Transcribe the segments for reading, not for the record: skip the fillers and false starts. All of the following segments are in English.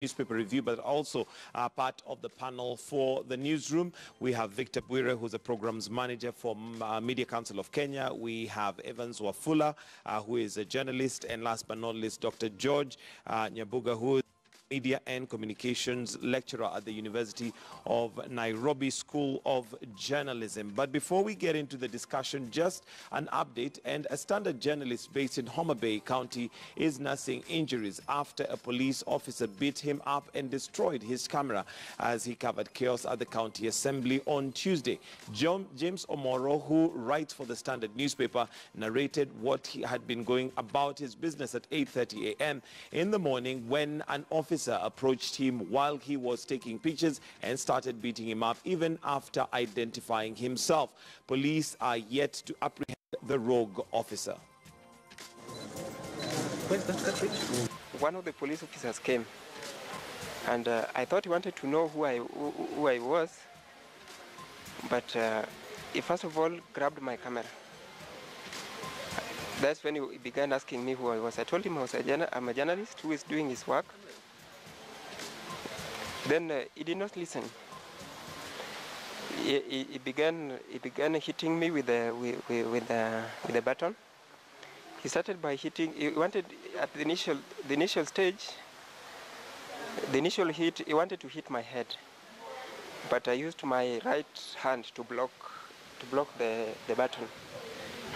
newspaper review, but also part of the panel for the newsroom. We have Victor Bwire, who's the programs manager for Media Council of Kenya. We have Evans Wafula, who is a journalist, and last but not least, Dr. George Nyabuga, who is Media and Communications lecturer at the University of Nairobi School of Journalism. But before we get into the discussion, just an update. And a standard journalist based in Homa Bay County is nursing injuries after a police officer beat him up and destroyed his camera as he covered chaos at the county assembly on Tuesday. James Omoro, who writes for the Standard newspaper, narrated what he had been going about his business at 8:30 a.m. in the morning when an officer approached him while he was taking pictures and started beating him up even after identifying himself. Police are yet to apprehend the rogue officer. One of the police officers came, and I thought he wanted to know who I was, but he first of all grabbed my camera. That's when he began asking me who I was. I told him I'm a journalist who is doing his work. Then he did not listen. He began hitting me with the baton. He started by hitting. He wanted at the initial stage. The initial hit. He wanted to hit my head, but I used my right hand to block the baton,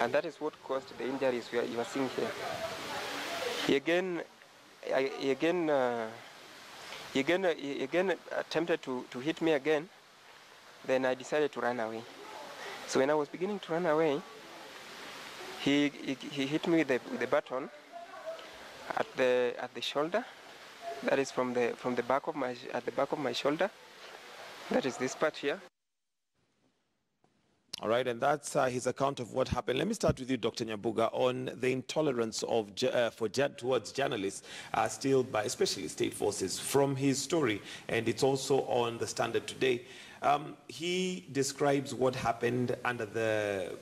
and that is what caused the injuries you are seeing here. He again attempted to hit me again. Then I decided to run away. So when I was beginning to run away, he hit me with the baton at the shoulder. That is from the back of my shoulder. That is this part here. All right, and that's his account of what happened. Let me start with you, Dr. Nyabuga, on the intolerance of towards journalists, still by especially state forces. From his story, and it's also on the Standard today, he describes what happened under the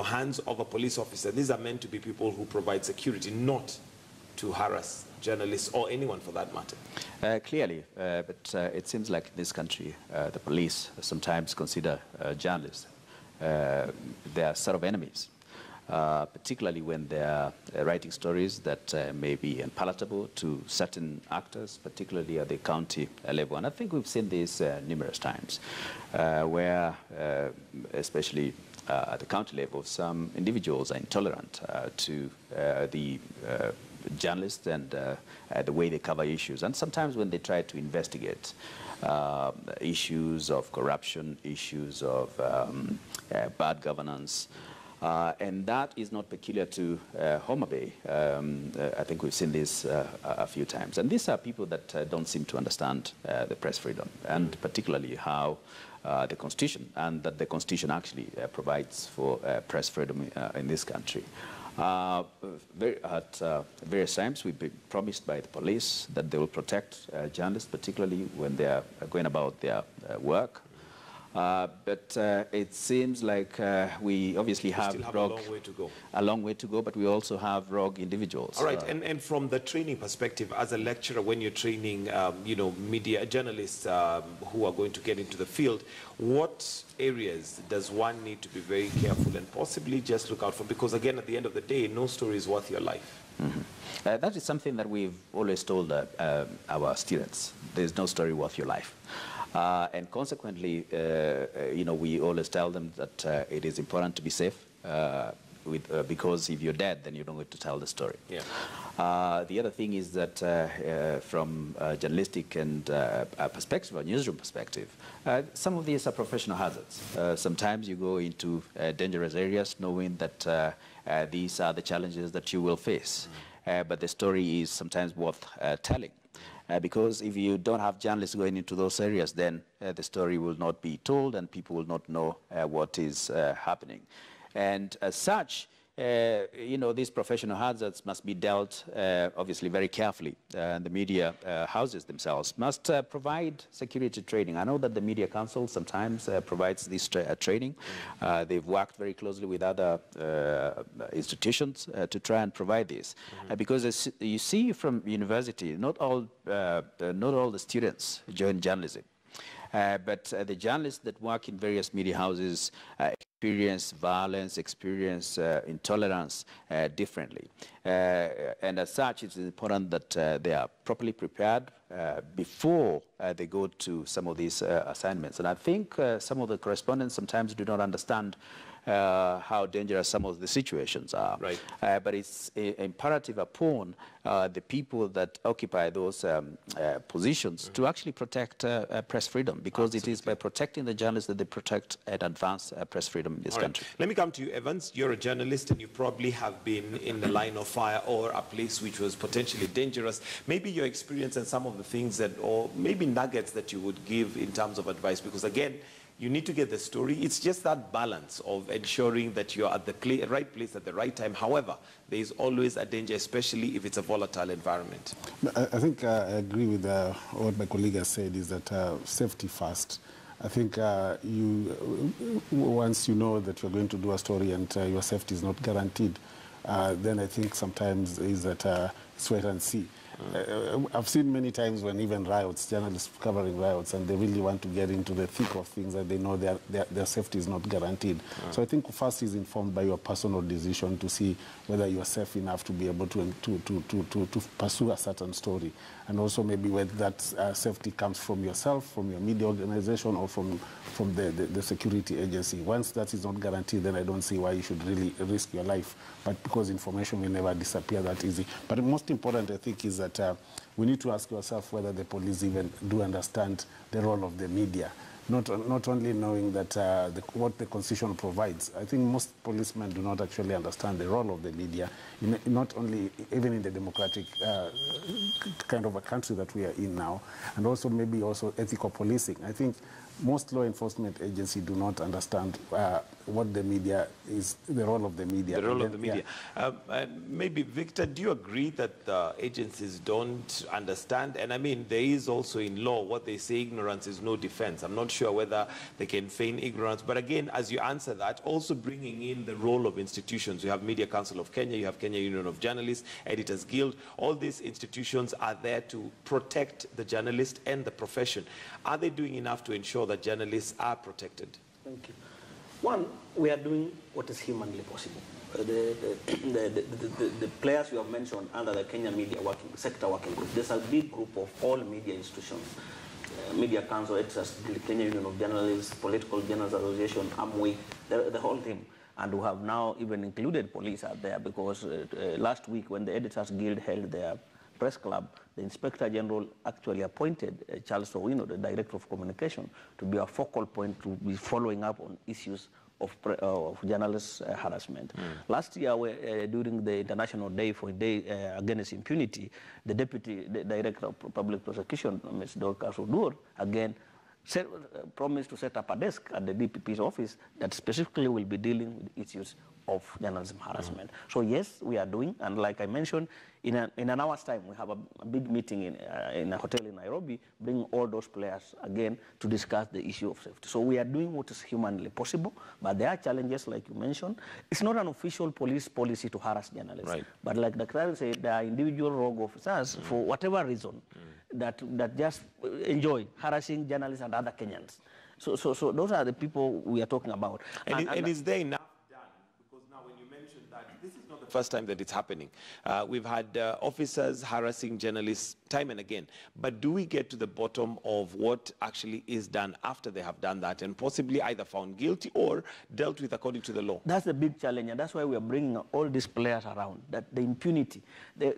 hands of a police officer. These are meant to be people who provide security, not to harass journalists or anyone for that matter. Clearly, but it seems like in this country, the police sometimes consider journalists they are sort of enemies, particularly when they are writing stories that may be unpalatable to certain actors, particularly at the county level. And I think we've seen this numerous times, where, especially at the county level, some individuals are intolerant to the journalists and the way they cover issues. And sometimes when they try to investigate issues of corruption, issues of bad governance, and that is not peculiar to Homa Bay. I think we've seen this a few times. And these are people that don't seem to understand the press freedom, and particularly how the Constitution, and that the Constitution actually provides for press freedom in this country. At various times, we've been promised by the police that they will protect journalists, particularly when they are going about their work. But it seems like we obviously have a long way to go. A long way to go, but we also have rogue individuals. All right, and from the training perspective, as a lecturer, when you're training, media journalists who are going to get into the field, what areas does one need to be very careful and possibly just look out for? Because again, at the end of the day, no story is worth your life. Mm-hmm. That is something that we've always told our students. There's no story worth your life. And consequently, we always tell them that it is important to be safe, because if you're dead, then you don't get to tell the story. Yeah. The other thing is that from a journalistic and a perspective, a newsroom perspective, some of these are professional hazards. Sometimes you go into dangerous areas knowing that these are the challenges that you will face. But the story is sometimes worth telling. Because if you don't have journalists going into those areas, then the story will not be told and people will not know what is happening. And as such, you know, these professional hazards must be dealt, obviously, very carefully. The media houses themselves must provide security training. I know that the Media Council sometimes provides this training. They've worked very closely with other institutions to try and provide this. Because as you see from university, not all the students join journalism. But the journalists that work in various media houses experience violence, experience intolerance differently. And as such, it's important that they are properly prepared before they go to some of these assignments. And I think some of the correspondents sometimes do not understand how dangerous some of the situations are. Right. But it's imperative upon the people that occupy those positions to actually protect press freedom, because it is by protecting the journalists that they protect and advance press freedom in this country. Let me come to you, Evans. You're a journalist and you probably have been in the line of fire or a place which was potentially dangerous. Maybe your experience and some of the things that, or maybe nuggets that you would give in terms of advice, because again, you need to get the story. It's just that balance of ensuring that you're at the right place at the right time. However, there is always a danger, especially if it's a volatile environment. I think I agree with what my colleague has said, is that safety first. I think once you know that you're going to do a story and your safety is not guaranteed, then I think sometimes is that it's wait and see. I've seen many times when even riots, journalists covering riots, and they really want to get into the thick of things that they know their safety is not guaranteed. So I think first is informed by your personal decision to see whether you are safe enough to be able to pursue a certain story. And also maybe whether that safety comes from yourself, from your media organization, or from the security agency. Once that is not guaranteed, then I don't see why you should really risk your life. But because information will never disappear that easy. But the most important, I think, is that we need to ask ourselves whether the police even do understand the role of the media. Not only knowing that what the Constitution provides. I think most policemen do not actually understand the role of the media, not only even in the democratic kind of a country that we are in now, and also maybe also ethical policing. I think most law enforcement agencies do not understand what the media is, the role of the media. The role of the media. Yeah. Maybe, Victor, do you agree that the agencies don't understand? And I mean, there is also in law what they say, ignorance is no defense. I'm not sure whether they can feign ignorance. But again, as you answer that, also bringing in the role of institutions. You have Media Council of Kenya, you have Kenya Union of Journalists, Editors Guild. All these institutions are there to protect the journalist and the profession. Are they doing enough to ensure that journalists are protected? Thank you. One, we are doing what is humanly possible. The players you have mentioned under the Kenya Media Sector Working Group, there's a big group of all media institutions. Media Council, the Kenya Union of Journalists, Political Journalists Association, AMWI, the whole team. And we have now even included police out there, because last week when the Editors Guild held their press club, the Inspector General actually appointed Charles Owino, the Director of Communication, to be a focal point to be following up on issues of journalist harassment. Last year, during the International Day Against Impunity, the Deputy Director of Public Prosecution, Ms. Dorcas Odur, again promised to set up a desk at the DPP's office that specifically will be dealing with issues of journalism harassment. So yes, we are doing, and like I mentioned, in an hour's time, we have a big meeting in a hotel in Nairobi, bringing all those players again to discuss the issue of safety. So we are doing what is humanly possible, but there are challenges, like you mentioned. It's not an official police policy to harass journalists, right. But like the Crown said, there are individual rogue officers for whatever reason that just enjoy harassing journalists and other Kenyans. So those are the people we are talking about. And is there enough? First time that it's happening. We've had officers harassing journalists time and again. But do we get to the bottom of what actually is done after they have done that, and possibly either found guilty or dealt with according to the law? That's the big challenge, and that's why we are bringing all these players around, that the impunity.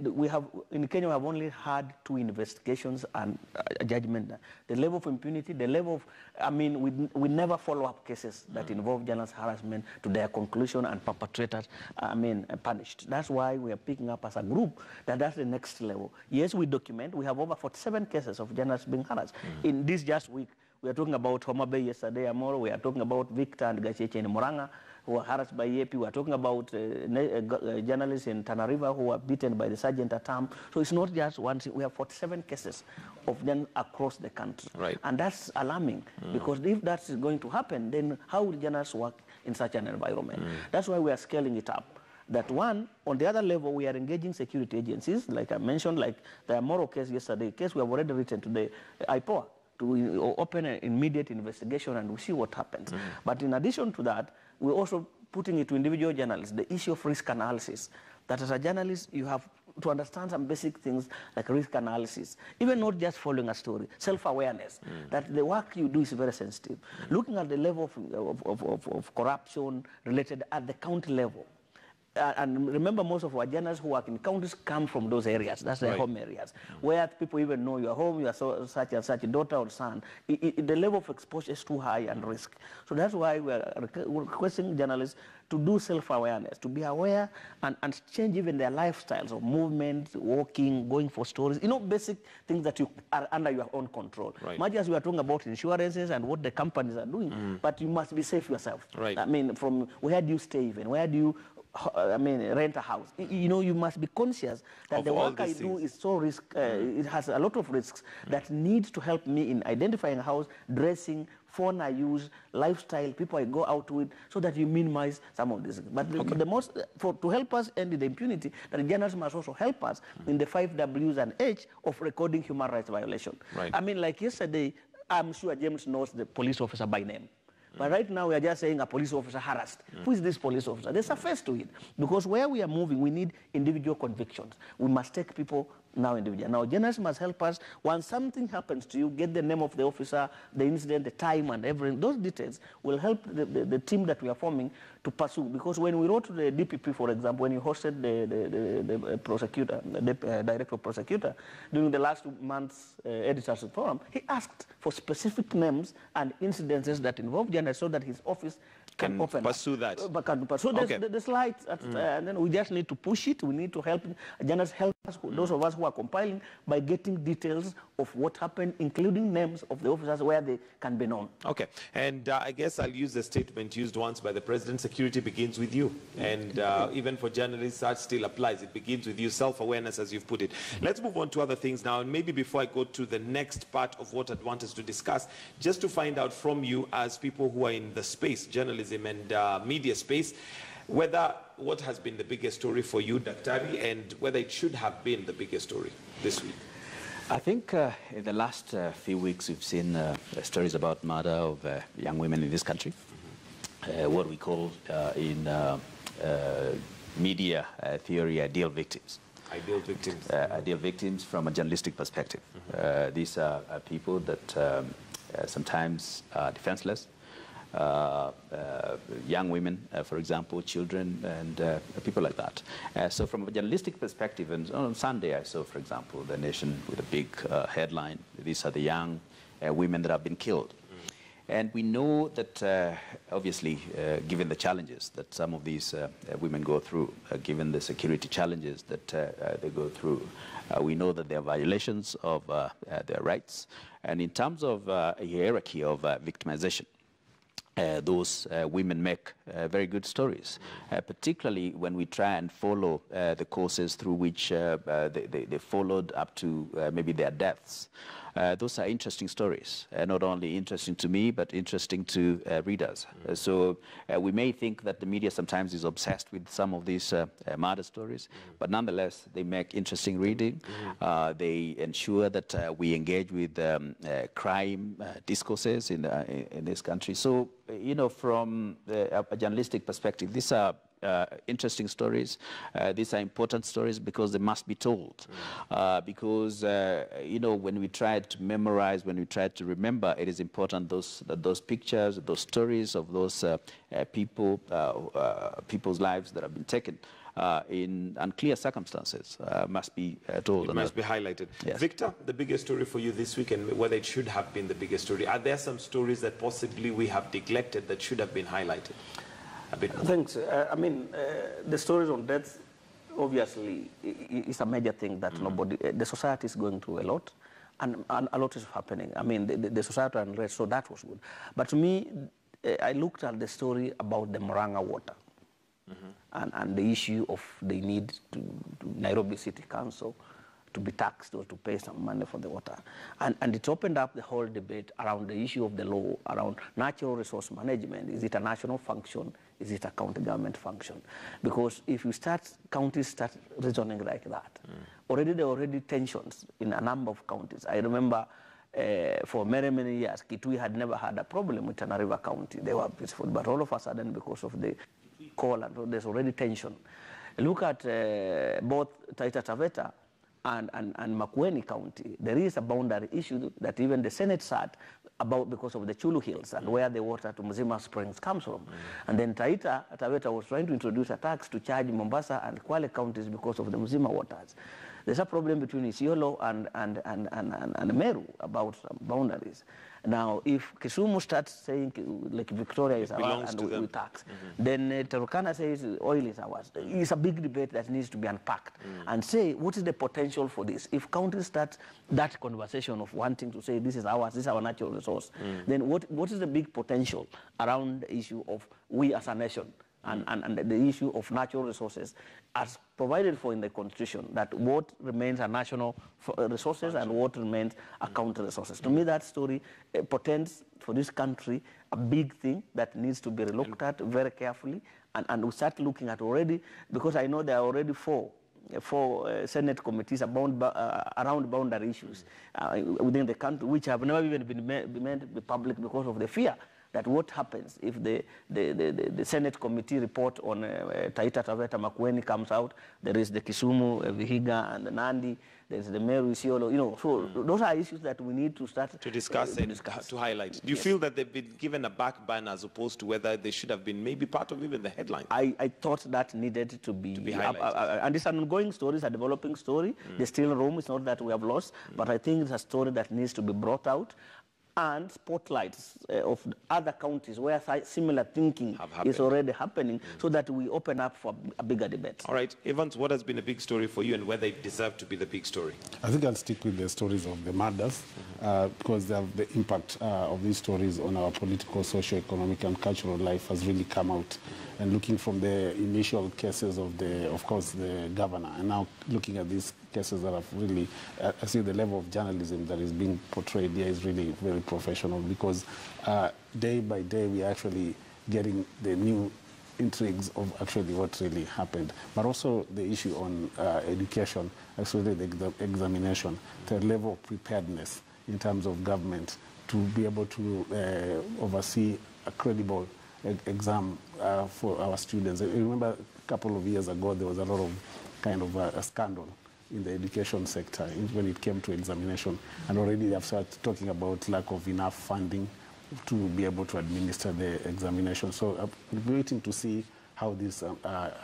We have, in Kenya, we have only had 2 investigations and a judgment. The level of impunity, the level of, I mean, we never follow up cases that involve journalist harassment to their conclusion and perpetrators, punished. That's why we are picking up as a group that's the next level. Yes, we document. We have over 47 cases of journalists being harassed. In this just week, we are talking about Homa Bay yesterday, Amoro. We are talking about Victor and Gacheche in Moranga. who were harassed by EAP. We're talking about journalists in Tana River who were beaten by the sergeant at arm. So it's not just one thing. We have 47 cases of them across the country. Right. And that's alarming because if that's going to happen, then how will journalists work in such an environment? That's why we are scaling it up. That one, on the other level, we are engaging security agencies, like I mentioned, like the Moro case yesterday, case we have already written to the IPOA to open an immediate investigation and we see what happens. But in addition to that, we're also putting it to individual journalists, the issue of risk analysis, that as a journalist, you have to understand some basic things like risk analysis, even not just following a story, self-awareness, that the work you do is very sensitive. Looking at the level of corruption related at the county level. And remember, most of our journalists who work in counties come from those areas. That's their home areas, where people even know your home, you are such and such a daughter or son. The level of exposure is too high and risk. So that's why we're requesting journalists to do self-awareness, to be aware and change even their lifestyles of movement, walking, going for stories. You know, basic things that you are under your own control. Right. Much as we are talking about insurances and what the companies are doing, but you must be safe yourself. Right. I mean, from where do you stay even? Where do you rent a house? You know, you must be conscious that the work I do is so it has a lot of risks that need to help me in identifying a house, dressing, phone I use, lifestyle, people I go out with, so that you minimize some of this. But the most, to help us end the impunity, the journalists must also help us in the 5 Ws and H of recording human rights violation. Right. I mean, like yesterday, I'm sure James knows the police officer by name. But right now, we are just saying a police officer harassed. Who is this police officer? There's a face to it. Because where we are moving, we need individual convictions. We must take people now individual. Now, journalists must help us. Once something happens to you, get the name of the officer, the incident, the time, and everything. Those details will help the team that we are forming to pursue. Because when we wrote to the DPP, for example, when you hosted the prosecutor, the director of prosecutor, during the last month's editors forum, he asked for specific names and incidences that involve journalists so that his office can open pursue that. So the slides, and then we just need to push it. We need to help journalists help us, those of us who are compiling, by getting details of what happened, including names of the officers where they can be known. Okay, and I guess I'll use the statement used once by the president: security begins with you. And even for journalists, that still applies. It begins with you, self-awareness, as you've put it. Let's move on to other things now, and maybe before I go to the next part of what I'd want us to discuss, just to find out from you, as people who are in the space, journalism and media space, whether what has been the biggest story for you, Daktari, and whether it should have been the biggest story this week. I think in the last few weeks we've seen stories about murder of young women in this country, what we call in media theory ideal victims. Ideal victims. Ideal victims from a journalistic perspective. These are people that sometimes are defenseless. Young women, for example, children, and people like that. So from a journalistic perspective, and on Sunday I saw, for example, The Nation with a big headline: these are the young women that have been killed. And we know that, obviously, given the challenges that some of these women go through, given the security challenges that they go through, we know that there are violations of their rights. And in terms of a hierarchy of victimization, those women make very good stories, particularly when we try and follow the courses through which they followed up to maybe their deaths. Those are interesting stories, not only interesting to me, but interesting to readers. So we may think that the media sometimes is obsessed with some of these murder stories, but nonetheless, they make interesting reading. They ensure that we engage with crime discourses in this country. So, you know, from a journalistic perspective, these are interesting stories. These are important stories because they must be told. Because, you know, when we try to memorize, when we try to remember, it is important that those pictures, those stories of those people's lives that have been taken in unclear circumstances must be told. It must be highlighted. Yes. Victor, the biggest story for you this week, and whether it should have been the biggest story. Are there some stories that possibly we have neglected that should have been highlighted a bit more? Thanks. I mean, the stories on death, obviously, is a major thing that the society is going through a lot, and a lot is happening. I mean, the societal unrest, so that was good. But to me, I looked at the story about the Murang'a water and the issue of the need to Nairobi City Council to be taxed or to pay some money for the water. And it opened up the whole debate around the issue of the law, around natural resource management. Is it a national function? Is it a county government function? Because if you counties start reasoning like that, already there are already tensions in a number of counties. I remember for many, many years, Kitui had never had a problem with Tana River County. They were peaceful, but all of a sudden, because of the call, and there's already tension. Look at both Taita Taveta and Makueni County. There is a boundary issue that even the Senate sat about because of the Chulu Hills and where the water to Mzima Springs comes from. And then Taita Taveta was trying to introduce a tax to charge Mombasa and Kwale counties because of the Mzima waters. There's a problem between Isiolo and Meru about boundaries. Now, if Kisumu starts saying like Victoria is ours and we tax, then Turkana says oil is ours. It's a big debate that needs to be unpacked and say what is the potential for this. If countries start that conversation of wanting to say this is ours, this is our natural resource, then what is the big potential around the issue of we as a nation? And the issue of natural resources as provided for in the Constitution, that what remains are national resources and what remains are county resources. To me, that story portends for this country a big thing that needs to be looked at very carefully, and we start looking at already, because I know there are already four Senate committees around boundary issues within the country, which have never even been made public because of the fear that what happens if the Senate committee report on Taita Taveta Makueni comes out. There is the Kisumu, Vihiga, and the Nandi. There is the Meru, Isiolo. So those are issues that we need to start to discuss to highlight. Do you feel that they've been given a back burner as opposed to whether they should have been maybe part of even the headline? I thought that needed to be highlighted. And it's an ongoing story, it's a developing story. There's still room. It's not that we have lost, but I think it's a story that needs to be brought out, and spotlights of other counties where similar thinking is already happening, so that we open up for a bigger debate. All right, Evans, what has been a big story for you and whether it deserved to be the big story? I think I'll stick with the stories of the murders because the impact of these stories on our political, socio-economic and cultural life has really come out. And looking from the initial cases of course, the governor, and now looking at these cases that have really, I see the level of journalism that is being portrayed here is really very professional, because day by day we are actually getting the new intrigues of actually what really happened. But also the issue on education, actually the examination, the level of preparedness in terms of government to be able to oversee a credible exam for our students. I remember a couple of years ago there was a lot of kind of a scandal in the education sector when it came to examination, and already they have started talking about lack of enough funding to be able to administer the examination. So I'm waiting to see how this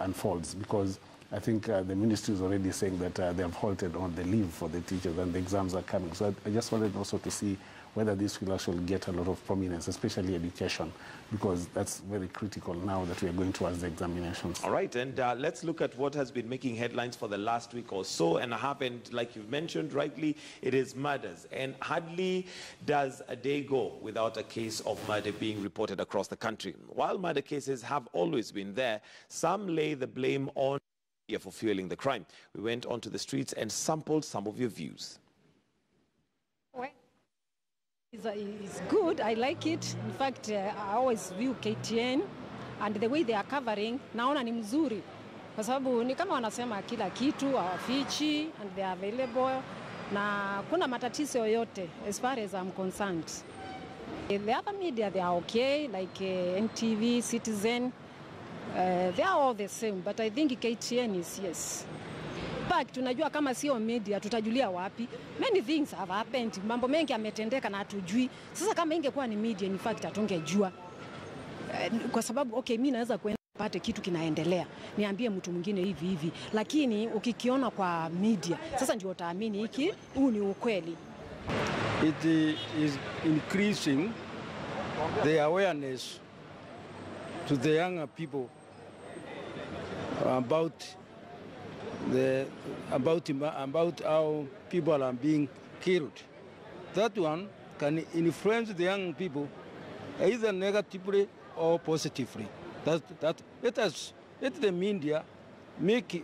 unfolds, because I think the ministry is already saying that they have halted on the leave for the teachers and the exams are coming. So I just wanted also to see whether this will actually get a lot of prominence, especially education, because that's very critical now that we are going towards the examinations. All right, and let's look at what has been making headlines for the last week or so, and happened, like you've mentioned rightly, it is murders. And hardly does a day go without a case of murder being reported across the country. While murder cases have always been there, some lay the blame on media for fueling the crime. We went onto the streets and sampled some of your views. It's good, I like it. In fact, I always view KTN and the way they are covering, naona ni mzuri. Kwa sababu ni kama wanasema kila kitu, hawafichi, and they are available. Na kuna matatizo yoyote, as far as I'm concerned. The other media, they are okay, like NTV, Citizen. They are all the same, but I think KTN is, yes. But tunajua kama sio media tutajulia wapi. Many things have happened. Mambo mengi yametendeka na hatujui. Sasa kama ingekuwa ni media, in fact hatungejua. Kwa sababu okay, mimi naweza kwenda pate kitu kinaendelea, niambie mtu mwingine hivi hivi, lakini ukikiona kwa media sasa ndio utaamini hiki huu ni ukweli. It is increasing the awareness to the younger people about how people are being killed. That one can influence the young people either negatively or positively. Let the media make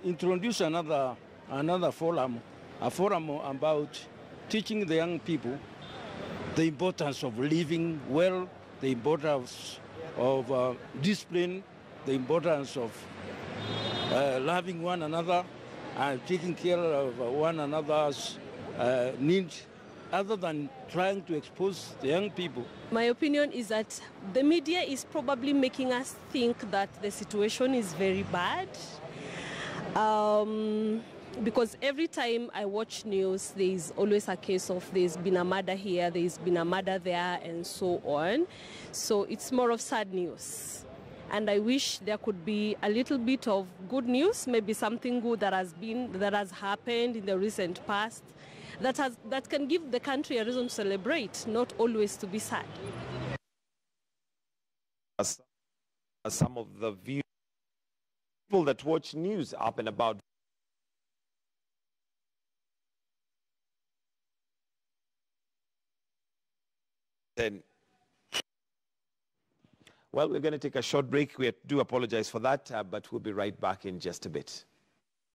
introduce another forum, a forum about teaching the young people the importance of living well, the importance of discipline, the importance of loving one another and taking care of one another's needs, other than trying to expose the young people. My opinion is that the media is probably making us think that the situation is very bad. Because every time I watch news, there is always a case of there's been a murder here, there's been a murder there, and so on. So it's more of sad news. And I wish there could be a little bit of good news, maybe something good that has happened in the recent past, that can give the country a reason to celebrate, not always to be sad. Some of the views people that watch news up and about. Then, well, we're going to take a short break. We do apologize for that, but we'll be right back in just a bit.